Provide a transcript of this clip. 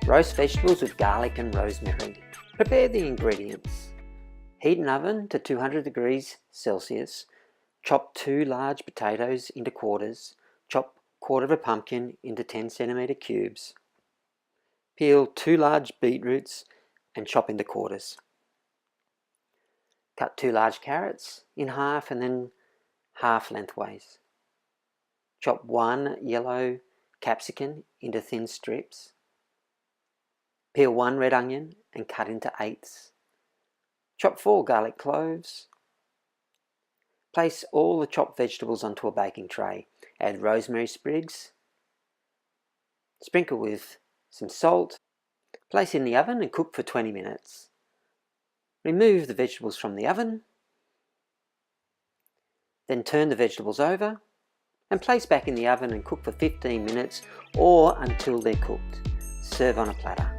Roast vegetables with garlic and rosemary. Prepare the ingredients. Heat an oven to 200 degrees Celsius. Chop 2 large potatoes into quarters. Chop quarter of a pumpkin into 10 centimetre cubes. Peel 2 large beetroots and chop into quarters. Cut 2 large carrots in half and then half lengthways. Chop 1 yellow capsicum into thin strips. Peel 1 red onion and cut into eighths. Chop 4 garlic cloves. Place all the chopped vegetables onto a baking tray. Add rosemary sprigs. Sprinkle with some salt. Place in the oven and cook for 20 minutes. Remove the vegetables from the oven. Then turn the vegetables over and place back in the oven and cook for 15 minutes or until they're cooked. Serve on a platter.